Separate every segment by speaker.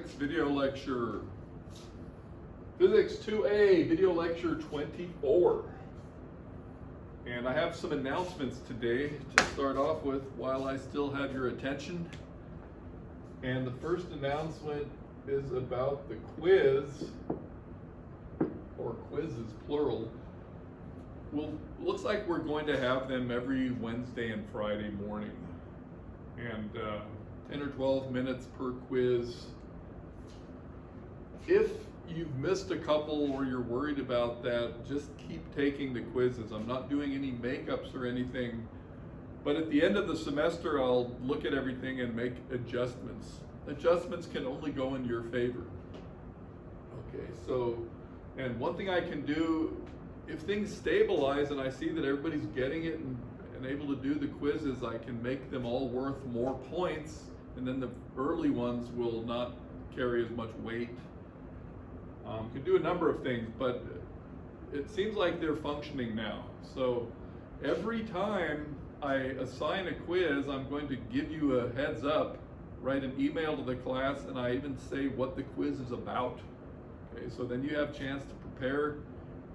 Speaker 1: Physics video lecture. Physics 2A, video lecture 24. And I have some announcements today to start off with while I still have your attention. And the first announcement is about the quiz, or quizzes plural. Well, looks like we're going to have them every Wednesday and Friday morning. And 10 or 12 minutes per quiz. If you've missed a couple or you're worried about that, just keep taking the quizzes. I'm not doing any makeups or anything, but at the end of the semester, I'll look at everything and make adjustments. Adjustments can only go in your favor. Okay, so, and one thing I can do, if things stabilize and I see that everybody's getting it and able to do the quizzes, I can make them all worth more points, and then the early ones will not carry as much weight. Can do a number of things, but it seems like they're functioning now. So every time I assign a quiz, I'm going to give you a heads up, write an email to the class, and I even say what the quiz is about. Okay, so then you have a chance to prepare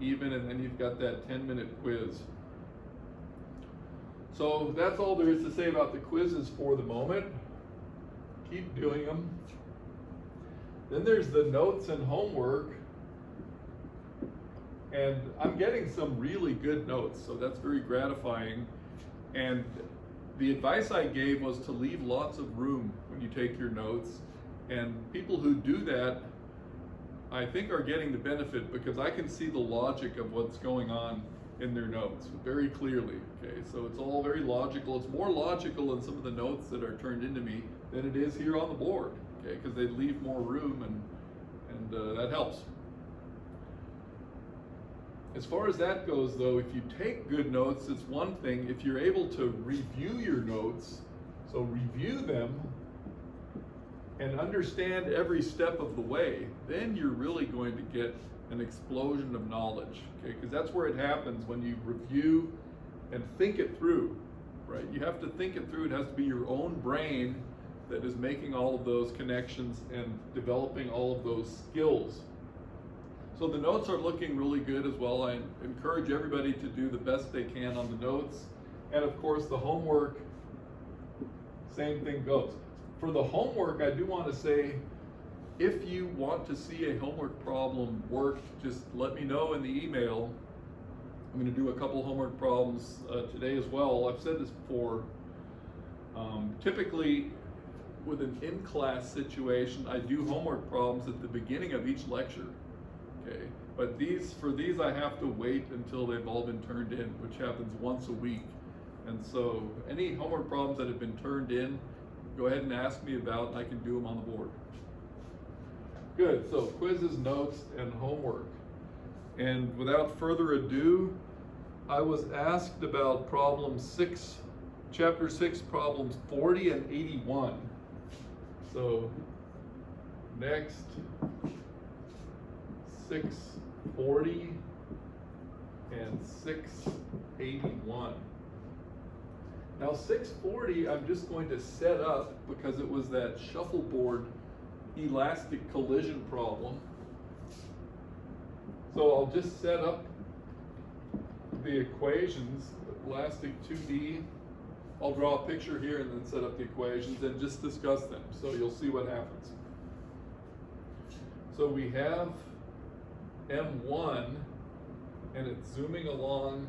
Speaker 1: even, and then you've got that 10-minute quiz. So that's all there is to say about the quizzes for the moment. Keep doing them. Then there's the notes and homework. And I'm getting some really good notes, so that's very gratifying. And the advice I gave was to leave lots of room when you take your notes. And people who do that, I think, are getting the benefit, because I can see the logic of what's going on in their notes very clearly. Okay, so it's all very logical. It's more logical in some of the notes that are turned into me than it is here on the board. Okay, because they leave more room, and that helps. As far as that goes, though, if you take good notes, it's one thing. If you're able to review your notes, so review them and understand every step of the way, then you're really going to get an explosion of knowledge, okay? Because that's where it happens, when you review and think it through, right? You have to think it through. It has to be your own brain that is making all of those connections and developing all of those skills. So the notes are looking really good as well. I encourage everybody to do the best they can on the notes. And of course, the homework, same thing goes. For the homework, I do want to say, if you want to see a homework problem worked, just let me know in the email. I'm going to do a couple homework problems today as well. I've said this before. Typically, with an in-class situation, I do homework problems at the beginning of each lecture. Okay, but for these I have to wait until they've all been turned in, which happens once a week. And so any homework problems that have been turned in, go ahead and ask me about, and I can do them on the board. Good, so quizzes, notes, and homework. And without further ado, I was asked about problem 6, chapter 6, problems 40 and 81. So next, 640 and 681. Now 640 I'm just going to set up because it was that shuffleboard elastic collision problem. So I'll just set up the equations, elastic 2D. I'll draw a picture here and then set up the equations and just discuss them, so you'll see what happens. So we have M1, and it's zooming along.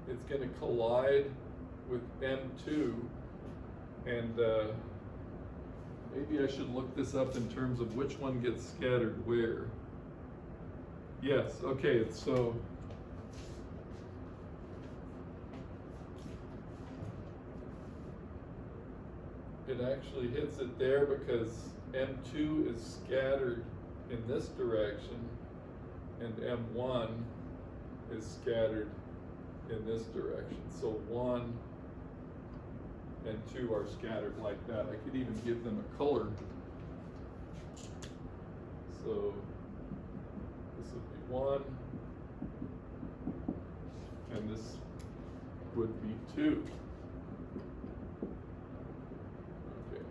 Speaker 1: It's going to collide with M2, and maybe I should look this up in terms of which one gets scattered where. Yes, okay, so it actually hits it there because M2 is scattered in this direction and M1 is scattered in this direction. So 1 and 2 are scattered like that. I could even give them a color. So this would be 1 and this would be 2. Okay.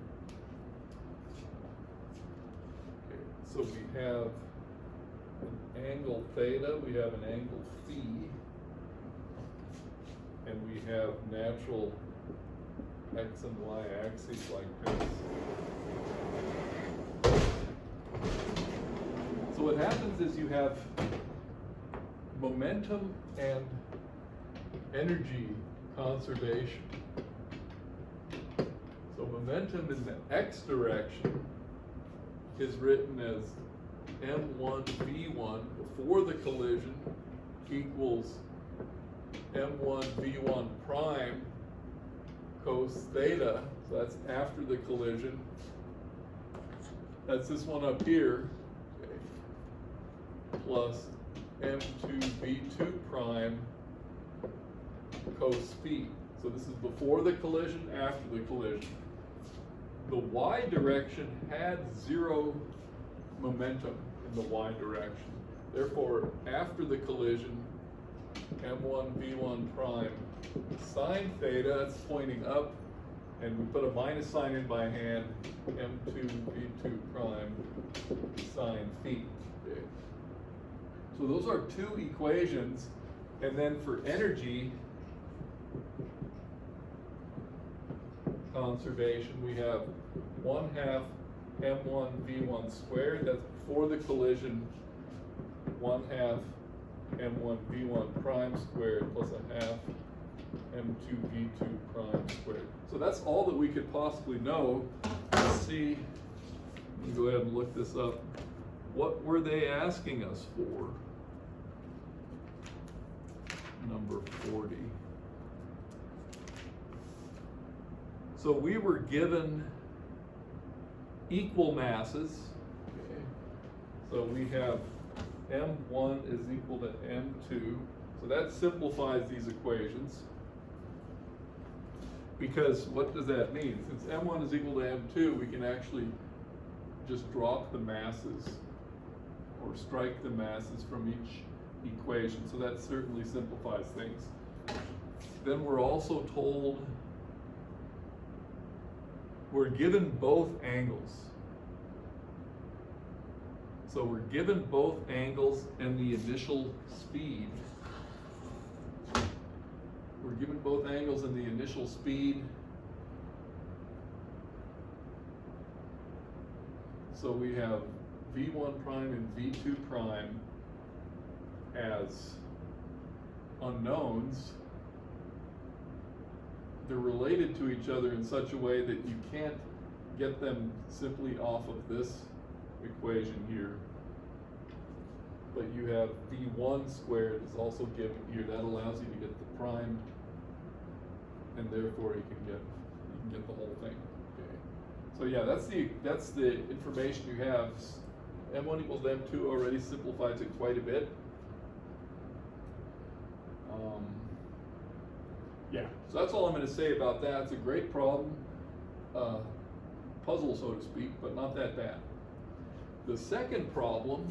Speaker 1: an angle theta, we have an angle phi, and we have natural x and y axes like this. So what happens is you have momentum and energy conservation. So momentum in the x direction is written as m1 v1 before the collision equals m1 v1 prime cos theta. So that's after the collision. That's this one up here, okay, plus m2 v2 prime cos phi. So this is before the collision, after the collision. The y direction had zero momentum in the y direction. Therefore, after the collision, m1 v1 prime sine theta, it's pointing up, and we put a minus sign in by hand, m2 v2 prime sine phi. Okay. So those are two equations, and then for energy conservation, we have 1/2 m1 v1 squared, that's before the collision, 1/2 m1 v1 prime squared plus 1/2 m2 v2 prime squared. So that's all that we could possibly know. Let's see, let me go ahead and look this up. What were they asking us for? Number 40. So we were given equal masses. Okay. So we have m1 is equal to m2. So that simplifies these equations. Because what does that mean? Since m1 is equal to m2, we can actually just drop the masses or strike the masses from each equation. So that certainly simplifies things. Then we're also told we're given both angles. So we're given both angles and the initial speed. We're given both angles and the initial speed. So we have v1 prime and v2 prime as unknowns. They're related to each other in such a way that you can't get them simply off of this equation here. But you have v1 squared is also given here. That allows you to get the prime, and therefore you can get the whole thing. Okay. So yeah, that's the information you have. M1 equals M2 already simplifies it quite a bit. Yeah, so that's all I'm going to say about that. It's a great problem, puzzle so to speak, but not that bad. The second problem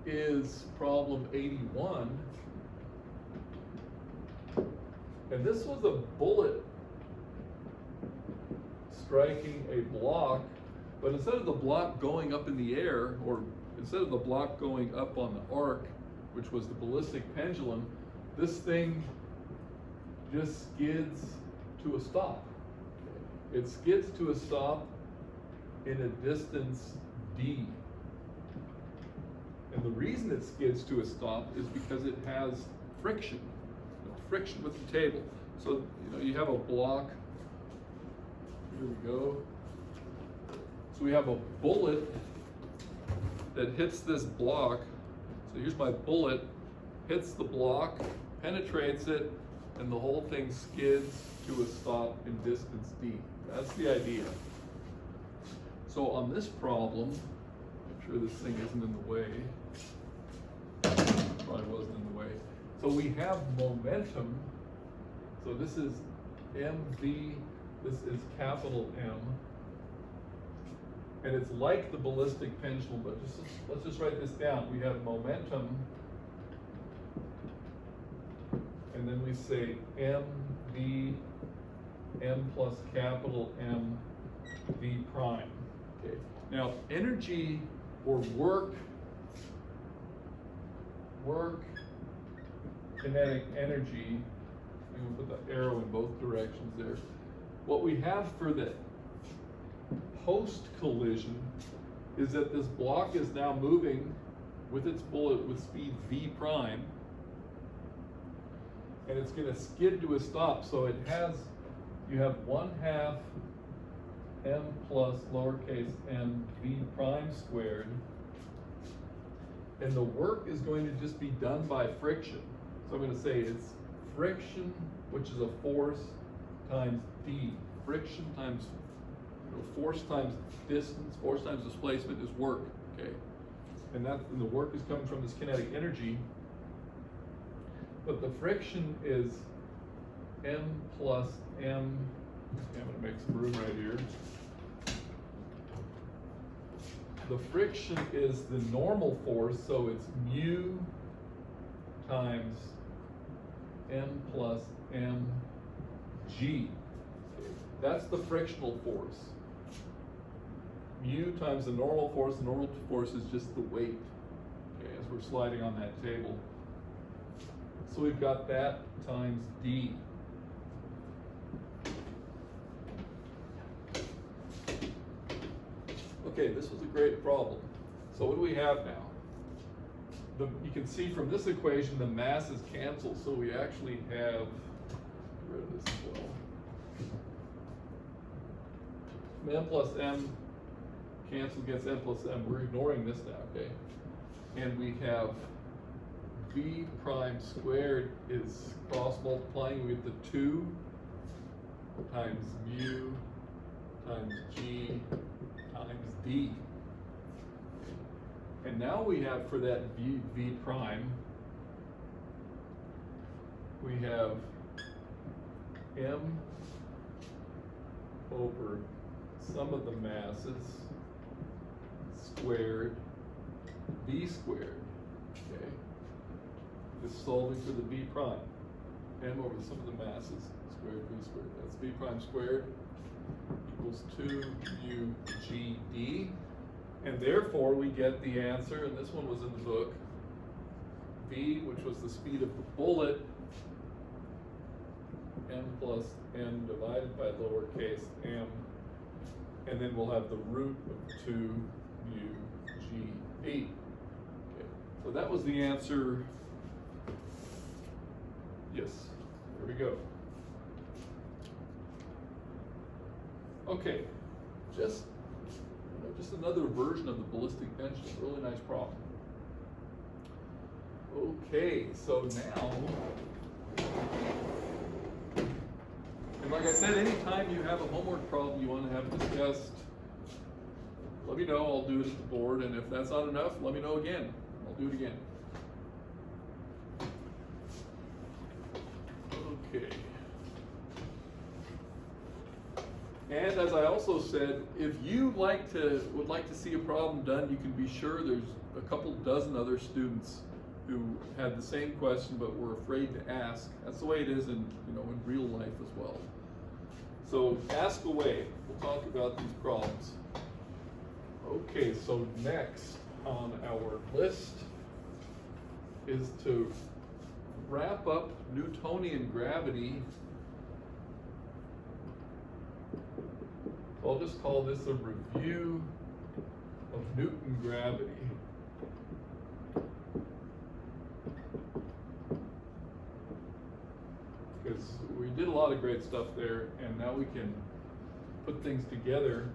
Speaker 1: is problem 81, and this was a bullet striking a block, but instead of the block going up in the air, or instead of the block going up on the arc, which was the ballistic pendulum, this thing just skids to a stop. It skids to a stop in a distance d. And the reason it skids to a stop is because it has friction, friction with the table. So you have a block. Here we go. So we have a bullet that hits this block. So here's my bullet, hits the block, penetrates it, and the whole thing skids to a stop in distance d. That's the idea. So on this problem, make sure this thing isn't in the way. Probably wasn't in the way. So we have momentum. So this is mv, this is capital M. And it's like the ballistic pendulum, but let's just write this down. We have momentum, and then we say mv, m plus capital M v prime. Okay. Now energy or work work, kinetic energy, and we'll put the arrow in both directions there. What we have for the post-collision is that this block is now moving with its bullet with speed v prime, and it's going to skid to a stop. So it has, you have 1/2 m plus lowercase m v prime squared, and the work is going to just be done by friction. So I'm going to say it's friction, which is a force, times d. Friction times, force times distance, force times displacement is work, okay? And the work is coming from this kinetic energy, but the friction is m plus m. Okay, I'm going to make some room right here. The friction is the normal force, so it's mu times m plus mg. That's the frictional force. Mu times the normal force is just the weight, okay, as we're sliding on that table. So we've got that times d. Okay, this was a great problem. So what do we have now? You can see from this equation the masses cancel, so we actually have, get rid of this as well. M plus m cancels against n plus m. We're ignoring this now, okay? And we have v prime squared is cross multiplying with the 2 times mu times g times d. And now we have, for that v prime, we have m over sum of the masses squared v squared, okay? This is solving for the v prime. M over the sum of the masses squared v squared. That's v prime squared equals 2 mu g d. And therefore we get the answer, and this one was in the book, v, which was the speed of the bullet, m plus m divided by lowercase m, and then we'll have the root of 2 mu g d. Okay. So that was the answer. Yes, there we go. Okay, just another version of the ballistic pendulum. Really nice problem. Okay, so now, and like I said, anytime you have a homework problem you want to have discussed, let me know. I'll do it at the board, and if that's not enough, let me know again. I'll do it again. Okay. And as I also said, if you would like to see a problem done, you can be sure there's a couple dozen other students who had the same question but were afraid to ask. That's the way it is in real life as well. So ask away. We'll talk about these problems. Okay, so next on our list is to wrap up Newtonian gravity. I'll just call this a review of Newton gravity. Because we did a lot of great stuff there, and now we can put things together.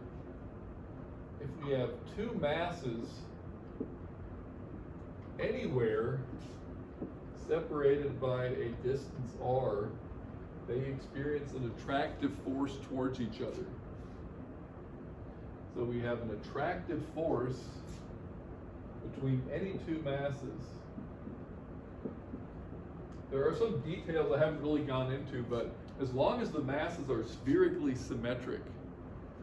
Speaker 1: If we have two masses anywhere separated by a distance r, they experience an attractive force towards each other. So we have an attractive force between any two masses. There are some details I haven't really gone into, but as long as the masses are spherically symmetric,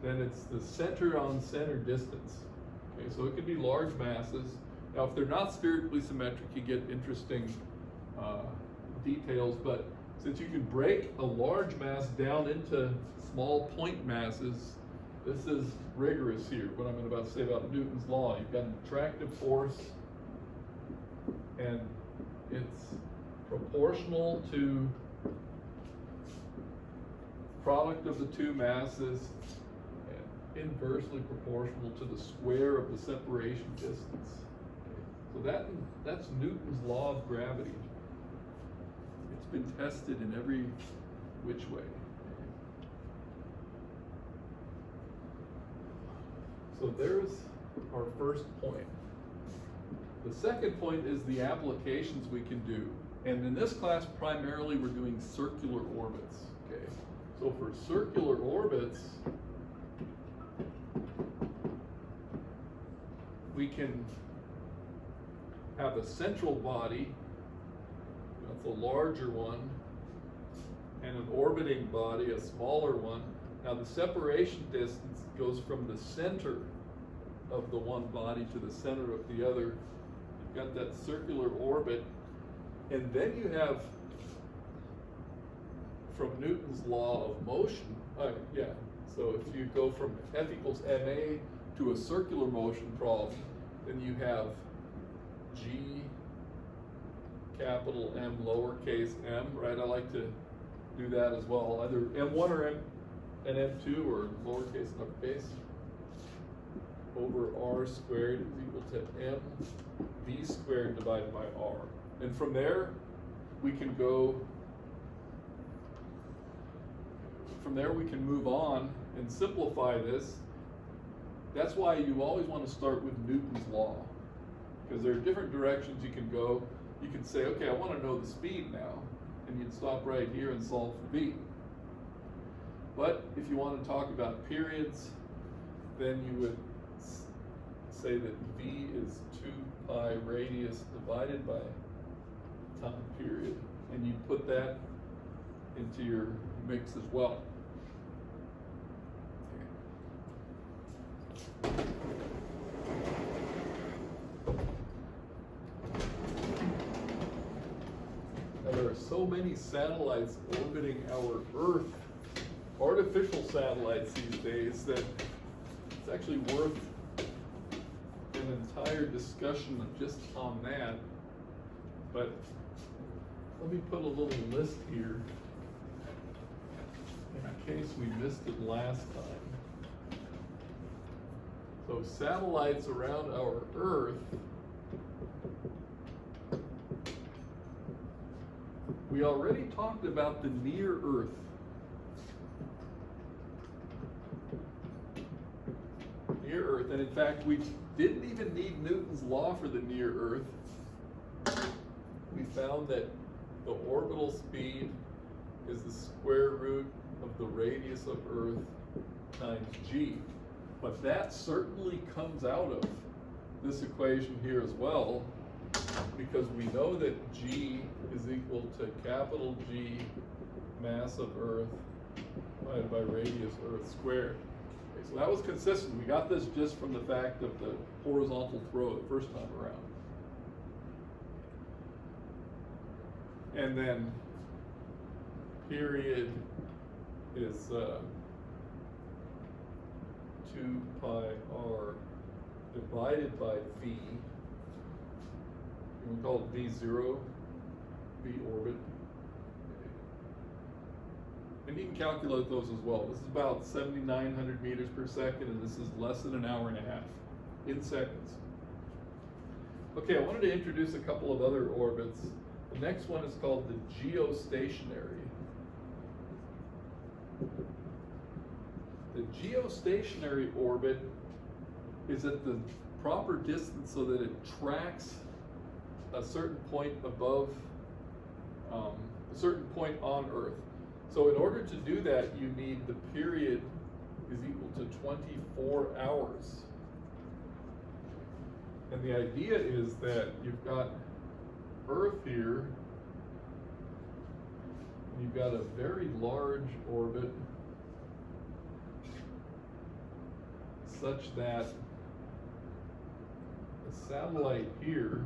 Speaker 1: then it's the center on center distance. Okay, so it could be large masses. Now, if they're not spherically symmetric, you get interesting details, but since you can break a large mass down into small point masses, this is rigorous here, what I'm about to say about Newton's law. You've got an attractive force, and It's proportional to product of the two masses and inversely proportional to the square of the separation distance. So that's Newton's law of gravity. It's been tested in every which way. So there's our first point. The second point is the applications we can do. And in this class, primarily we're doing circular orbits, okay? So for circular orbits, we can have a central body, that's a larger one, and an orbiting body, a smaller one. Now the separation distance goes from the center of the one body to the center of the other. You've got that circular orbit, and then you have, from Newton's law of motion, so if you go from F equals ma to a circular motion problem, then you have G capital M lowercase m, right? I like to do that as well, either M1 or and M2 or lowercase and uppercase, over R squared is equal to M V squared divided by R. And from there, we can move on and simplify this. That's why you always want to start with Newton's law, because there are different directions you can go. You can say, okay, I want to know the speed now, and you'd stop right here and solve for V. But if you want to talk about periods, then you would say that V is 2 pi radius divided by time period, and you put that into your mix as well. Now there are so many satellites orbiting our Earth, artificial satellites these days, that it's actually worth an entire discussion just on that. But let me put a little list here in case we missed it last time. So satellites around our Earth, we already talked about the near Earth. Near Earth, and in fact we didn't even need Newton's law for the near Earth. We found that the orbital speed is the square root of the radius of Earth times g. But that certainly comes out of this equation here as well, because we know that g is equal to capital G mass of Earth divided by radius Earth squared. Okay, so that was consistent. We got this just from the fact of the horizontal throw the first time around. And then period is 2 pi r divided by v. We call it v0, v orbit. And you can calculate those as well. This is about 7,900 meters per second, and this is less than an hour and a half in seconds. Okay, I wanted to introduce a couple of other orbits. The next one is called the geostationary. The geostationary orbit is at the proper distance so that it tracks a certain point above, a certain point on Earth. So in order to do that, you need the period is equal to 24 hours. And the idea is that you've got Earth here, and you've got a very large orbit such that the satellite here,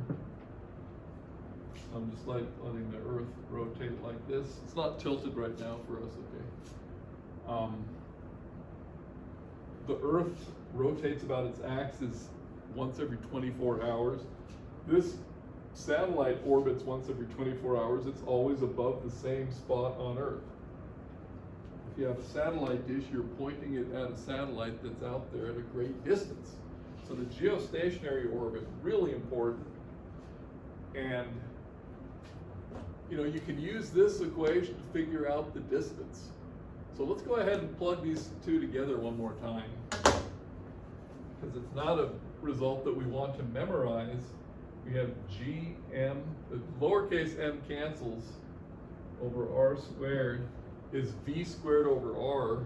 Speaker 1: I'm just letting the Earth rotate like this. It's not tilted right now for us, okay? The Earth rotates about its axis once every 24 hours. This satellite orbits once every 24 hours, it's always above the same spot on Earth. If you have a satellite dish, you're pointing it at a satellite that's out there at a great distance. So the geostationary orbit, really important. And you know, you can use this equation to figure out the distance. So let's go ahead and plug these two together one more time, because it's not a result that we want to memorize. We have gm, the lowercase m cancels over r squared is v squared over r,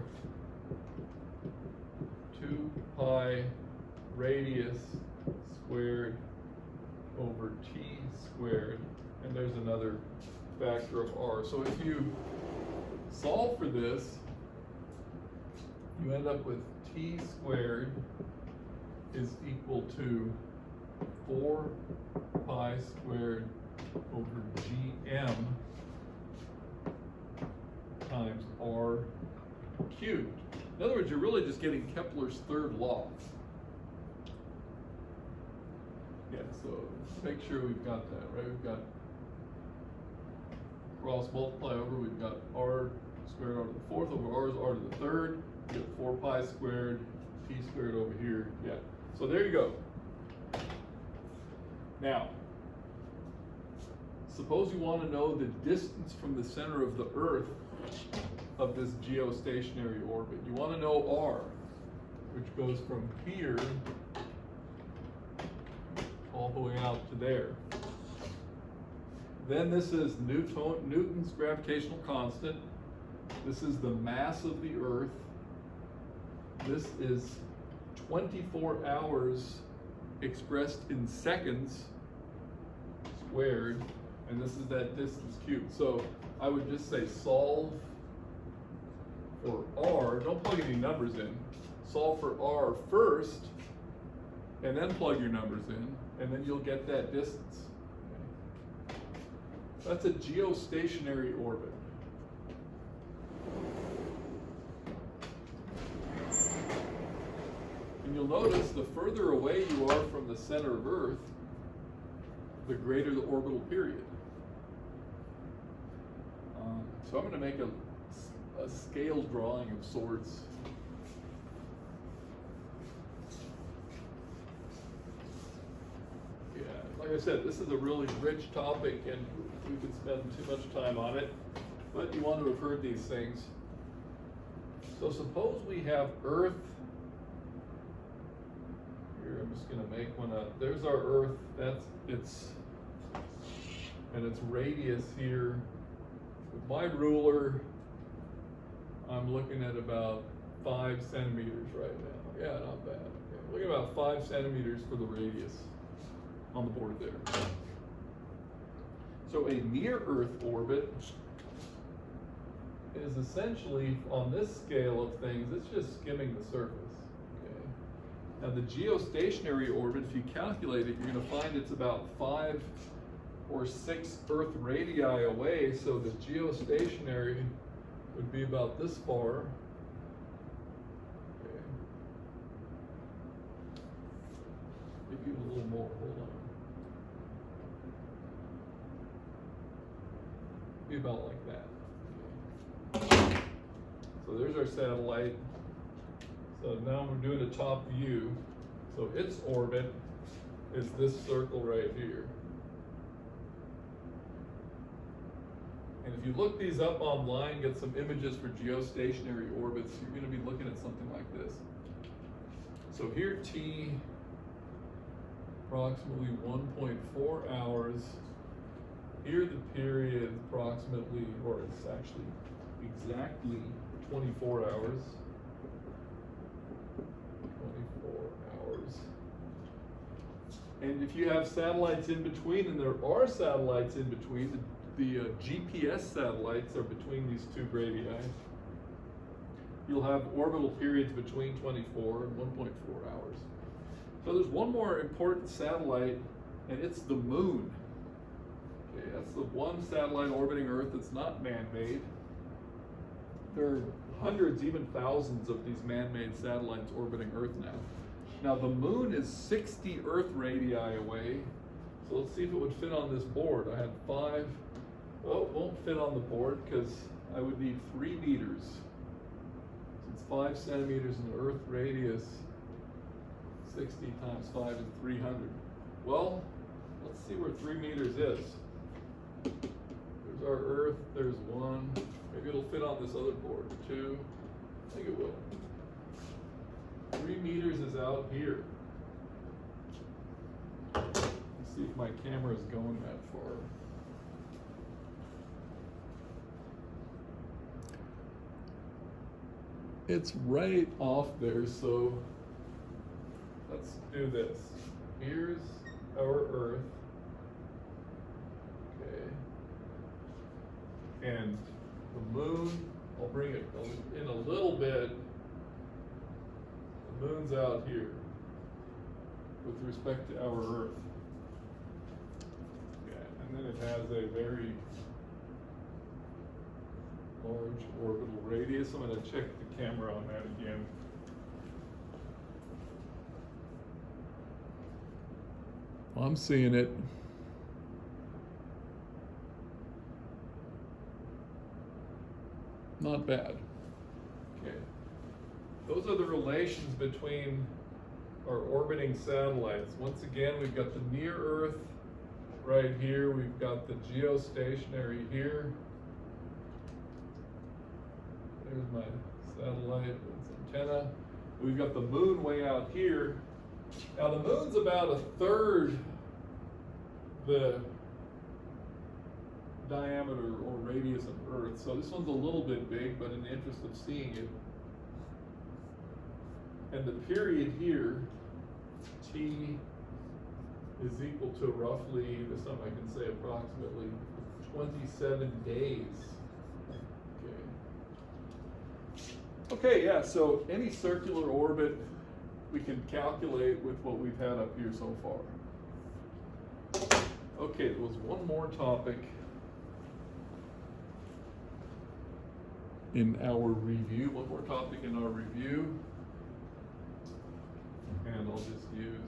Speaker 1: 2 pi radius squared over t squared, and there's another factor of r. So if you solve for this, you end up with t squared is equal to 4 pi squared over gm times r cubed. In other words, you're really just getting Kepler's third law. Yeah, so make sure we've got that, right? We've got cross multiply over, we've got r squared r to the fourth over r is r to the third. We get 4 pi squared, t squared over here. Yeah, so there you go. Now, suppose you want to know the distance from the center of the Earth of this geostationary orbit. You want to know r, which goes from here all the way out to there. Then this is Newton's gravitational constant. This is the mass of the Earth. This is 24 hours expressed in seconds squared, and this is that distance cubed. So I would just say solve for r, don't plug any numbers in, solve for r first, and then plug your numbers in, and then you'll get that distance. Okay. That's a geostationary orbit. And you'll notice the further away you are from the center of Earth, the greater the orbital period. So I'm going to make a scale drawing of sorts. Yeah, like I said, this is a really rich topic and we could spend too much time on it, but you want to have heard these things. So suppose we have Earth. Here, I'm just going to make one up. There's our Earth. That's its radius here. With my ruler, I'm looking at about 5 centimeters right now. Yeah, not bad. Okay. Look at about 5 centimeters for the radius on the board there. So a near Earth orbit is essentially, on this scale of things, it's just skimming the surface. Okay. Now the geostationary orbit, if you calculate it, you're going to find it's about 5 or 6 Earth radii away, so the geostationary would be about this far. Okay. Maybe a little more, hold on. Be about like that. Okay. So there's our satellite. So now we're doing a top view. So its orbit is this circle right here. And if you look these up online, get some images for geostationary orbits, you're going to be looking at something like this. So here T, approximately 1.4 hours. Here the period approximately, or it's actually exactly 24 hours. 24 hours. And if you have satellites in between, and there are satellites in between, the GPS satellites are between these two radii, you'll have orbital periods between 24 and 1.4 hours. So there's one more important satellite, and it's the moon. Okay, that's the one satellite orbiting Earth that's not man-made. There are hundreds, even thousands of these man-made satellites orbiting Earth now. Now the moon is 60 Earth radii away, So let's see if it would fit on this board. I had 5. Well, it won't fit on the board because I would need 3 meters. So it's 5 centimeters in the Earth radius. 60 times 5 is 300. Well, let's see where 3 meters is. There's our Earth, there's 1. Maybe it'll fit on this other board. 2, I think it will. 3 meters is out here. Let's see if my camera is going that far. It's right off there, so let's do this. Here's our Earth. Okay. And the moon, I'll bring it in a little bit. The moon's out here with respect to our Earth. Yeah, and then it has a very large orbital radius. I'm going to check the camera on that again. I'm seeing it. Not bad. Okay. Those are the relations between our orbiting satellites. Once again, we've got the near Earth right here. We've got the geostationary here. There's my satellite, its antenna. We've got the moon way out here. Now the moon's about 1/3 the diameter or radius of Earth. So this one's a little bit big, but in the interest of seeing it. And the period here, T, is equal to roughly, this time I can say approximately 27 days. Okay, yeah, so any circular orbit we can calculate with what we've had up here so far. Okay, there was one more topic in our review, and I'll just leave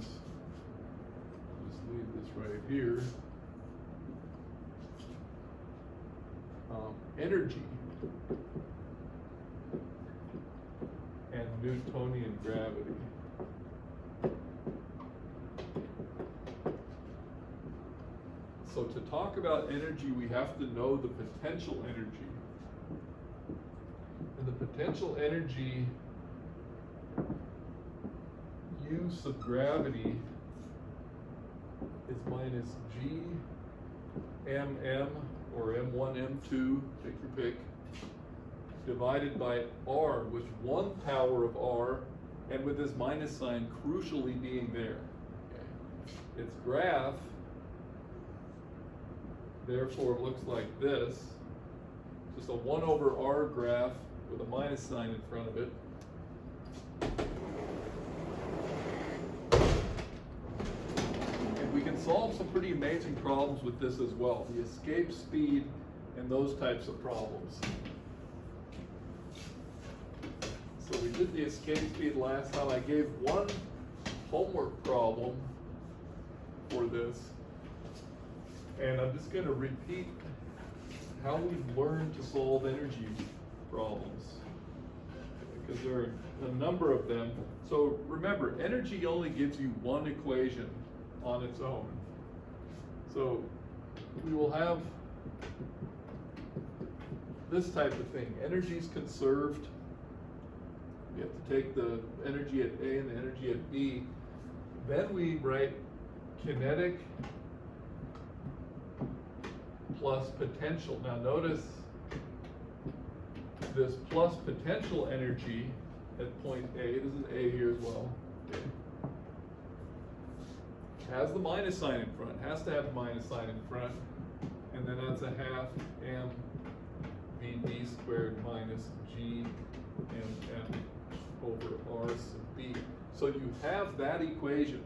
Speaker 1: this right here. Energy and Newtonian gravity. So to talk about energy, we have to know the potential energy. And the potential energy U sub gravity is minus G mm or m1, m2, take your pick, divided by r with 1 power of r and with this minus sign crucially being there. Okay. Its graph therefore looks like this, just a 1/r graph with a minus sign in front of it. And we can solve some pretty amazing problems with this as well, the escape speed and those types of problems. So we did the escape speed last time. I gave one homework problem for this. And I'm just going to repeat how we've learned to solve energy problems, because there are a number of them. So remember, energy only gives you one equation on its own. So we will have this type of thing. Energy is conserved. We have to take the energy at A and the energy at B. Then we write kinetic plus potential. Now notice this plus potential energy at point A, this is A here as well, okay, has the minus sign in front, has to have the minus sign in front, and then that's a half m VD squared minus G m over R sub B. So you have that equation.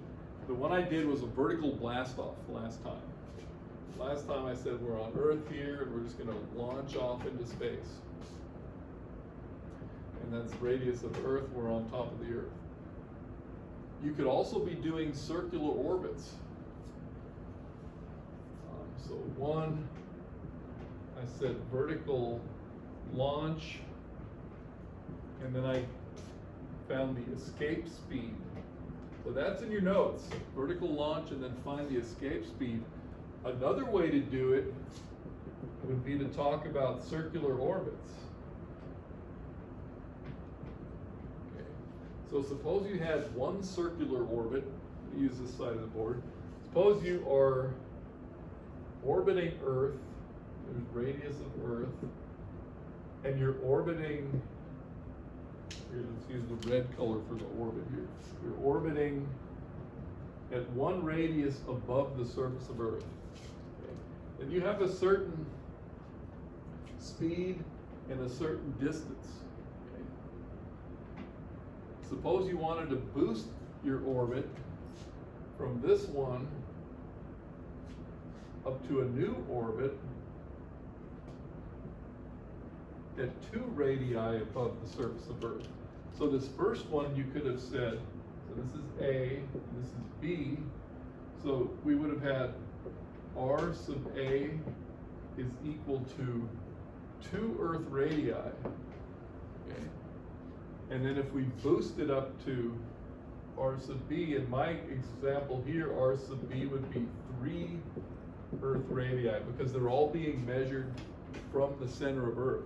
Speaker 1: The one I did was a vertical blast off last time. Last time I said we're on Earth here and we're just going to launch off into space. And that's the radius of Earth, we're on top of the Earth. You could also be doing circular orbits. one, I said vertical launch, and then I found the escape speed. So that's in your notes, vertical launch and then find the escape speed. Another way to do it would be to talk about circular orbits. Okay. So suppose you had one circular orbit, use this side of the board. Suppose you are orbiting Earth, there's radius of Earth, and you're orbiting, here, let's use the red color for the orbit here. You're orbiting at one radius above the surface of Earth. Okay. And you have a certain speed and a certain distance. Okay. Suppose you wanted to boost your orbit from this one up to a new orbit at 2 radii above the surface of Earth. So this first one you could have said, so this is A, this is B, so we would have had R sub A is equal to 2 Earth radii, okay? And then if we boost it up to R sub B, in my example here, R sub B would be 3 Earth radii, because they're all being measured from the center of Earth.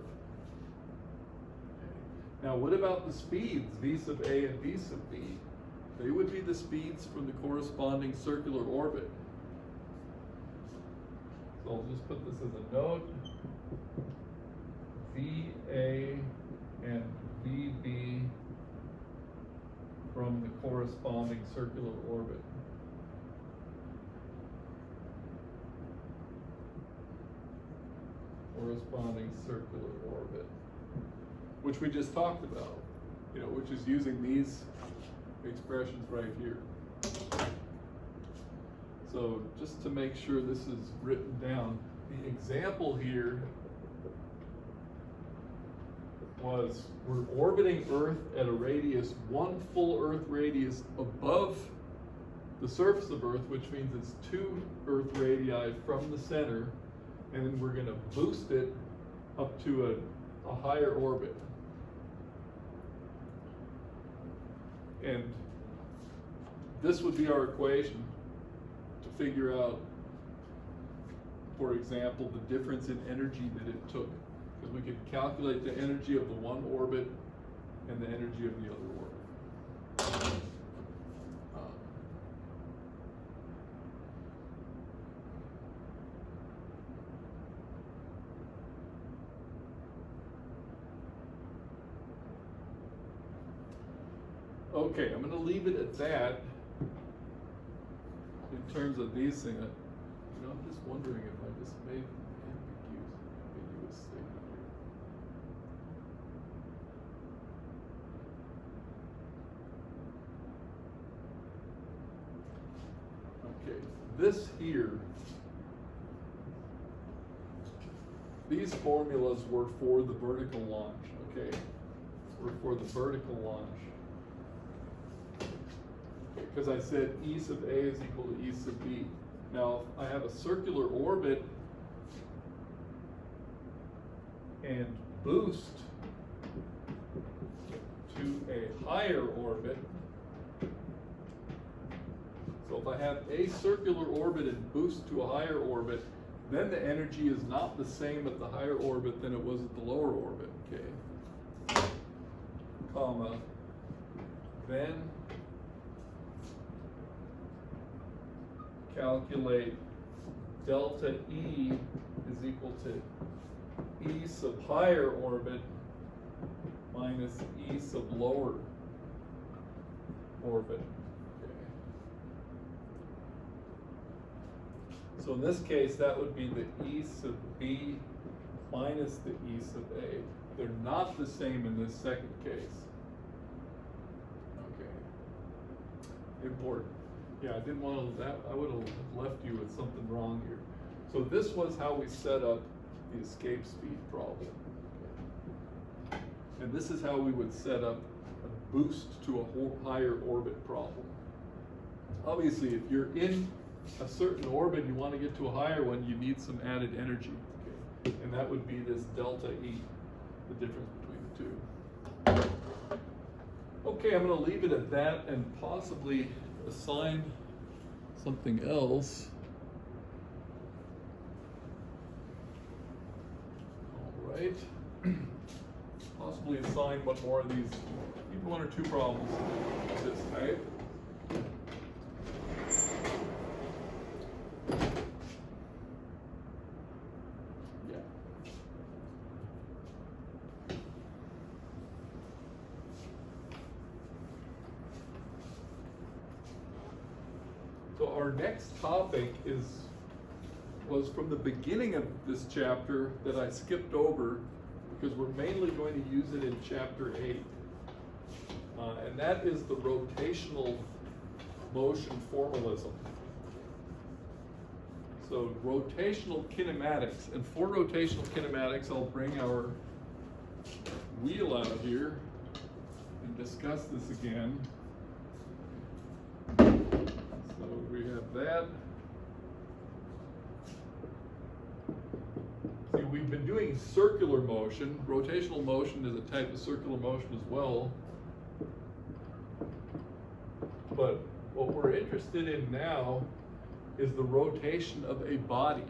Speaker 1: Now, what about the speeds, V sub A and V sub B? They would be the speeds from the corresponding circular orbit. So I'll just put this as a note. VA and VB from the corresponding circular orbit. Corresponding circular orbit, which we just talked about, which is using these expressions right here. So just to make sure this is written down, the example here was we're orbiting Earth at a radius, 1 full Earth radius above the surface of Earth, which means it's 2 Earth radii from the center, and then we're going to boost it up to a higher orbit. And this would be our equation to figure out, for example, the difference in energy that it took. Because we could calculate the energy of the one orbit and the energy of the other orbit. Okay, I'm going to leave it at that in terms of these things. I'm just wondering if I just made an ambiguous statement here. Okay, this here, these formulas were for the vertical launch, okay? Were for the vertical launch. Because I said E sub A is equal to E sub B. Now, if I have a circular orbit and boost to a higher orbit, so if I have a circular orbit and boost to a higher orbit, then the energy is not the same at the higher orbit than it was at the lower orbit, okay? Comma, then calculate delta E is equal to E sub higher orbit minus E sub lower orbit. Okay. So in this case, that would be the E sub B minus the E sub A. They're not the same in this second case. Okay. Important. Yeah, I didn't want to, I would have left you with something wrong here. So this was how we set up the escape speed problem. And this is how we would set up a boost to a higher orbit problem. Obviously, if you're in a certain orbit, you want to get to a higher one, you need some added energy. Okay? And that would be this delta E, the difference between the two. Okay, I'm going to leave it at that and possibly assign something else. All right. Possibly assign one more of these, even one or two problems of this type. Yeah. So our next topic was from the beginning of this chapter that I skipped over because we're mainly going to use it in chapter 8. And that is the rotational motion formalism. So rotational kinematics. And for rotational kinematics, I'll bring our wheel out here and discuss this again. So we have that. See, we've been doing circular motion. Rotational motion is a type of circular motion as well. But what we're interested in now is the rotation of a body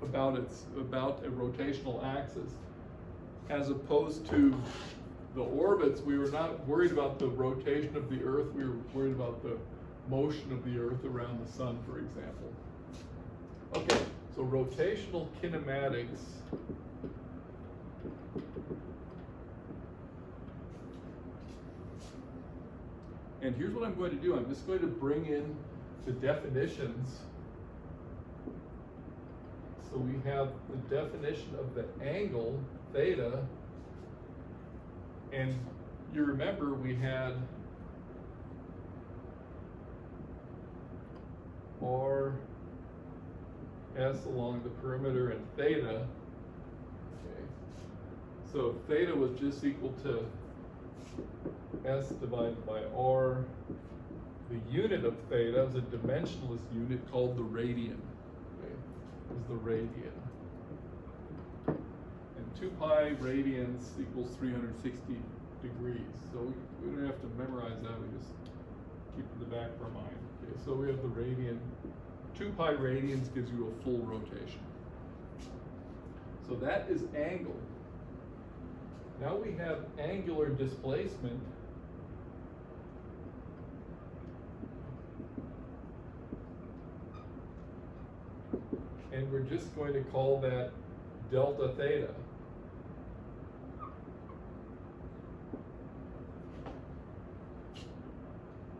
Speaker 1: about a rotational axis, as opposed to the orbits. We were not worried about the rotation of the Earth. We were worried about the motion of the Earth around the sun, for example. Okay. So rotational kinematics and here's what I'm going to do. I'm just going to bring in the definitions. So we have the definition of the angle, theta, and you remember we had R S along the perimeter and theta. Okay. So theta was just equal to S divided by R. The unit of theta is a dimensionless unit called the radian. Okay. Is the radian. And 2 pi radians equals 360 degrees. So we don't have to memorize that, we just keep it in the back of our mind. Okay, so we have the radian. 2 pi radians gives you a full rotation. So that is angle. Now we have angular displacement. And we're just going to call that delta theta.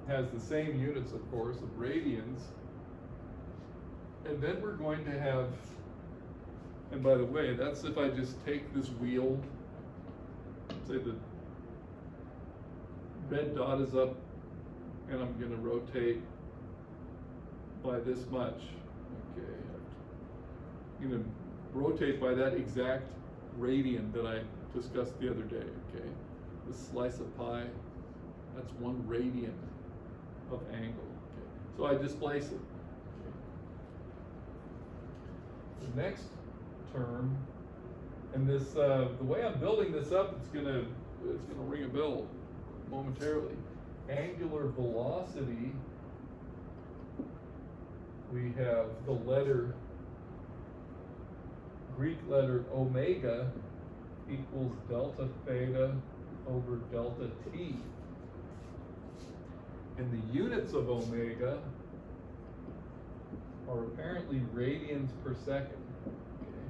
Speaker 1: Has the same units, of course, of radians. And then we're going to have, and by the way, that's if I just take this wheel, say the red dot is up, and I'm going to rotate by this much. Okay, I'm going to rotate by that exact radian that I discussed the other day. Okay, this slice of pi, that's 1 radian of angle. Okay, so I displace it. The next term, and this the way I'm building this up, it's gonna ring a bell momentarily. Angular velocity, we have the letter, Greek letter omega equals delta theta over delta t. And the units of omega are apparently radians per second. Okay.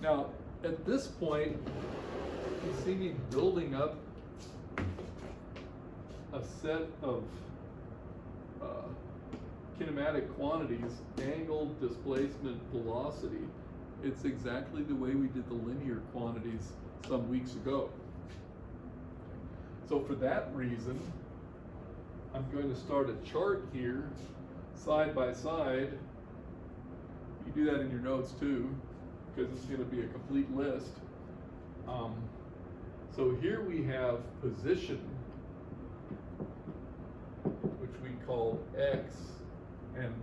Speaker 1: Now, at this point, you see me building up a set of kinematic quantities, angle, displacement, velocity. It's exactly the way we did the linear quantities some weeks ago. So for that reason, I'm going to start a chart here, side by side. You do that in your notes too, because it's going to be a complete list. So here we have position, which we call x, And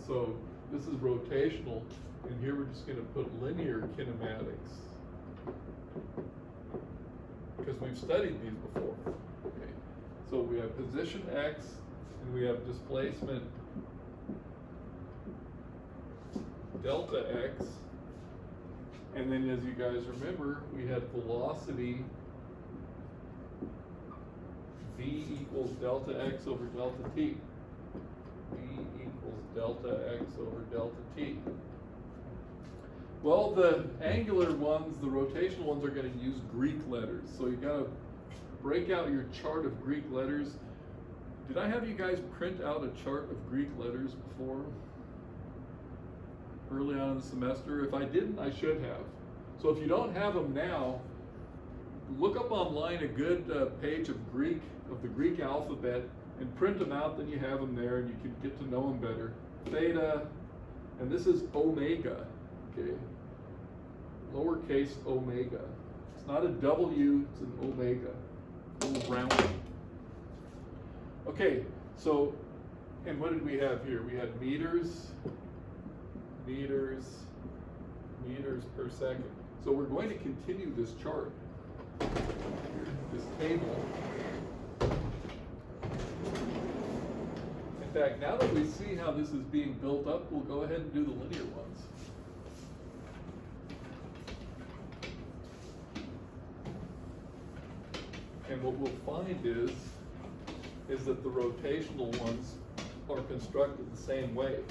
Speaker 1: so this is rotational, and here we're just going to put linear kinematics, because we've studied these before. Okay. So we have position x, and we have displacement delta x, and then as you guys remember, we had velocity v equals delta x over delta t. V equals delta x over delta t. Well, the angular ones, the rotational ones, are going to use Greek letters. So you got to break out your chart of Greek letters. Did I have you guys print out a chart of Greek letters before? Early on in the semester? If I didn't, I should have. So if you don't have them now, look up online a good page of the Greek alphabet, and print them out, then you have them there and you can get to know them better. Theta, and this is omega, okay? Lowercase omega. It's not a W, it's an omega, a little round. Okay, so, and what did we have here? We had meters per second. So we're going to continue this chart, this table. In fact, now that we see how this is being built up, we'll go ahead and do the linear ones. And what we'll find is that the rotational ones are constructed the same way.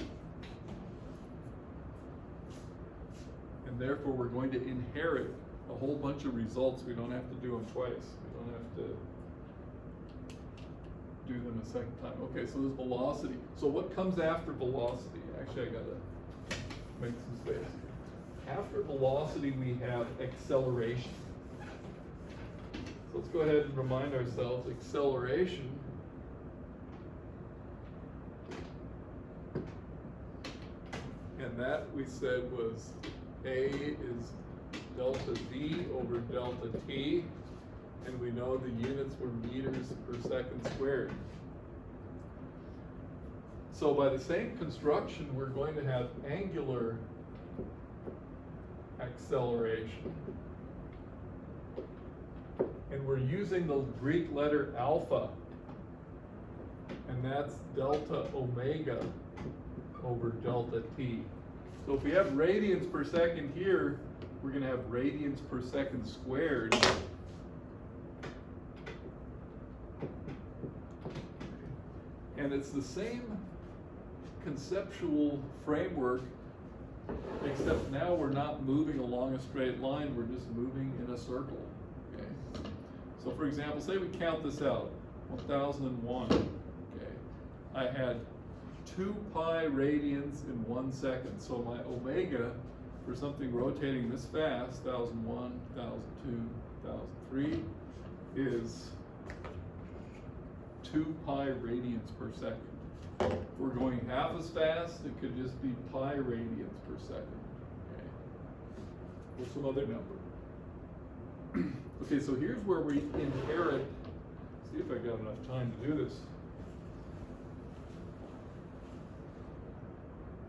Speaker 1: And therefore we're going to inherit a whole bunch of results. We don't have to do them twice. We don't have to do them a second time. Okay, so there's velocity. So what comes after velocity? Actually, I gotta make some space here. After velocity, we have acceleration. So let's go ahead and remind ourselves, acceleration and that we said was A is delta V over delta T, and we know the units were meters per second squared. So by the same construction, we're going to have angular acceleration. And we're using the Greek letter alpha, and that's delta omega over delta t. So if we have radians per second here, we're going to have radians per second squared. And it's the same conceptual framework, except now we're not moving along a straight line, we're just moving in a circle. Okay. So for example, say we count this out, 1001. Okay. I had 2 pi radians in 1 second. So my omega for something rotating this fast, 1001, 1002, 1003, is 2 pi radians per second. If we're going half as fast, it could just be pi radians per second. Okay. Or some other number. Okay, so here's where we inherit. See if I got enough time to do this.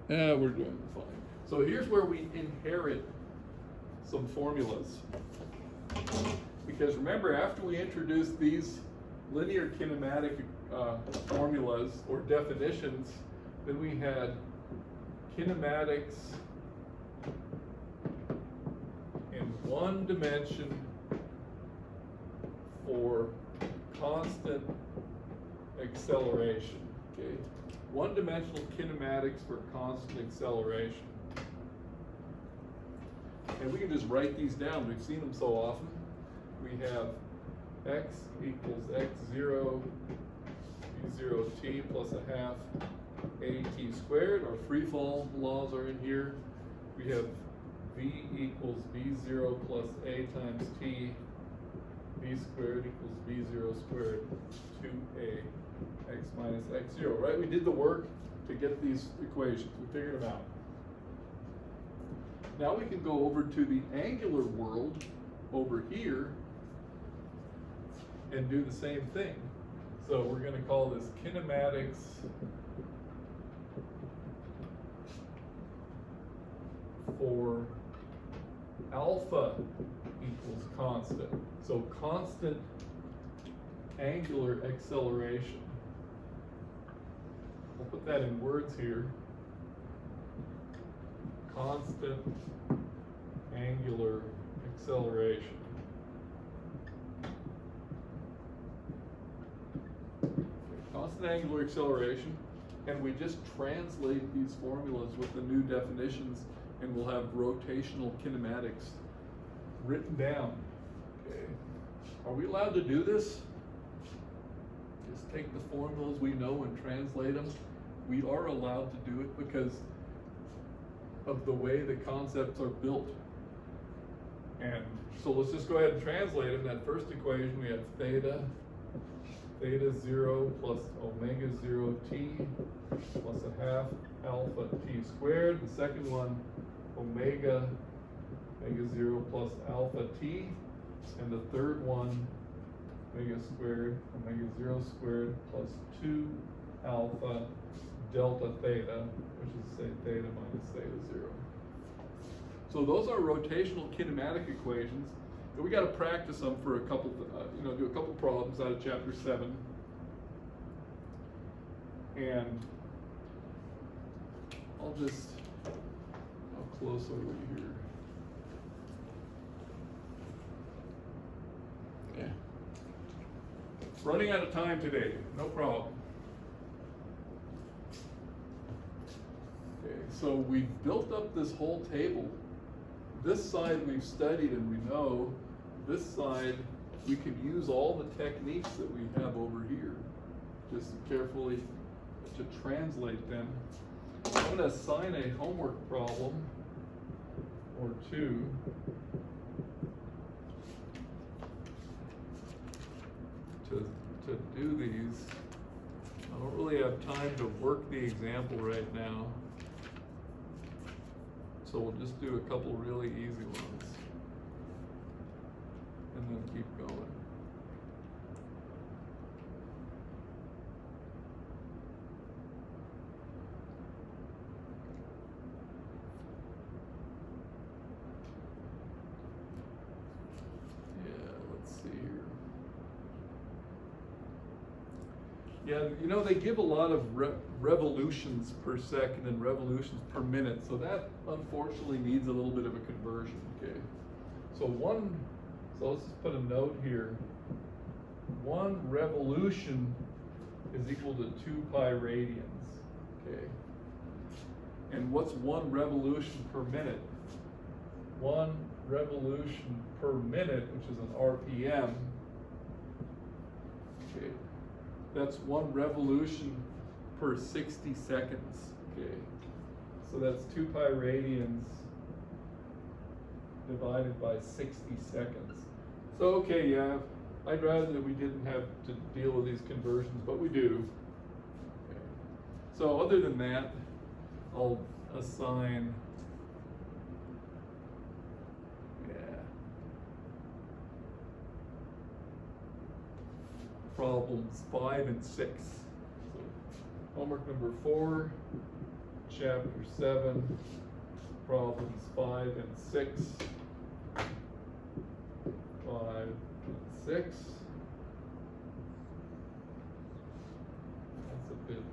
Speaker 1: Yeah, we're doing fine. So here's where we inherit some formulas. Because remember, after we introduced these linear kinematic formulas or definitions, then we had kinematics in 1 dimension for constant acceleration. Okay, 1-dimensional kinematics for constant acceleration. And we can just write these down. We've seen them so often. We have x equals x0 v0t plus a half at squared. Our free fall laws are in here. We have v equals v0 plus a times t. V squared equals v0 squared 2a x minus x0, right? We did the work to get these equations. We figured them out. Now we can go over to the angular world over here and do the same thing. So we're going to call this kinematics for alpha equals constant. So constant angular acceleration. I'll put that in words here. Constant angular acceleration. Constant angular acceleration, and we just translate these formulas with the new definitions, and we'll have rotational kinematics written down. Okay. Are we allowed to do this? Just take the formulas we know and translate them. We are allowed to do it because of the way the concepts are built. And so let's just go ahead and translate them. That first equation, we have theta 0 plus omega 0 t plus a half alpha t squared. The second one, omega 0 plus alpha t. And the third one, omega 0 squared plus 2 alpha delta theta, which is, say, theta minus theta 0. So those are rotational kinematic equations. And we got to practice them for a couple, do a couple problems out of chapter 7. And I'll just, how close are we here? Yeah. Running out of time today, no problem. Okay, so we've built up this whole table. This side we've studied and we know. This side we can use all the techniques that we have over here. Just carefully to translate them. I'm going to assign a homework problem or two. To do these. I don't really have time to work the example right now. So we'll just do a couple really easy ones. And then keep going. Yeah, they give a lot of revolutions per second and revolutions per minute, so that unfortunately needs a little bit of a conversion, okay? So let's just put a note here. 1 revolution is equal to 2 pi radians, okay? And what's 1 revolution per minute? 1 revolution per minute, which is an RPM, okay? That's 1 revolution per 60 seconds, okay? So that's 2 pi radians divided by 60 seconds. So, okay, yeah, I'd rather that we didn't have to deal with these conversions, but we do. Okay. So other than that, I'll assign, problems 5 and 6. So homework number 4, chapter 7, problems 5 and 6. 5 and 6. That's a bit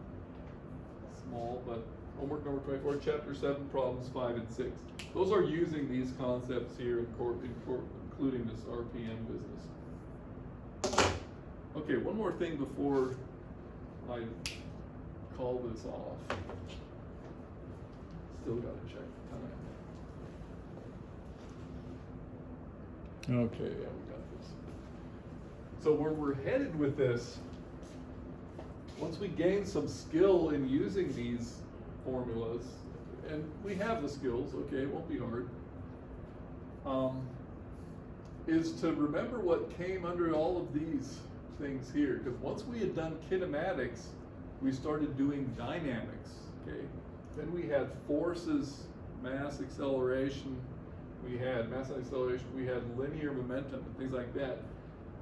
Speaker 1: small, but homework number 24, chapter 7, problems 5 and 6. Those are using these concepts here, including this RPM business. Okay, one more thing before I call this off. Still got to check the time. Okay, yeah, we got this. So where we're headed with this, once we gain some skill in using these formulas, and we have the skills, okay, it won't be hard, is to remember what came under all of these things here, because once we had done kinematics, we started doing dynamics, okay? Then we had forces, mass acceleration, we had linear momentum, and things like that.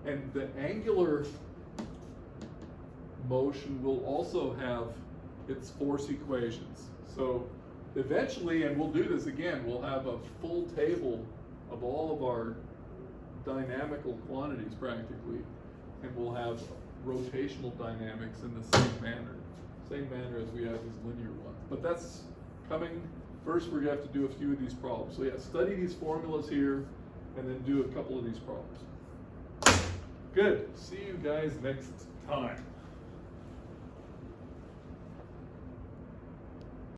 Speaker 1: And the angular motion will also have its force equations. So eventually, and we'll do this again, we'll have a full table of all of our dynamical quantities practically, and we'll have rotational dynamics in the same manner as we have these linear ones. But that's coming. First, we're going to have to do a few of these problems. So yeah, study these formulas here, and then do a couple of these problems. Good. See you guys next time.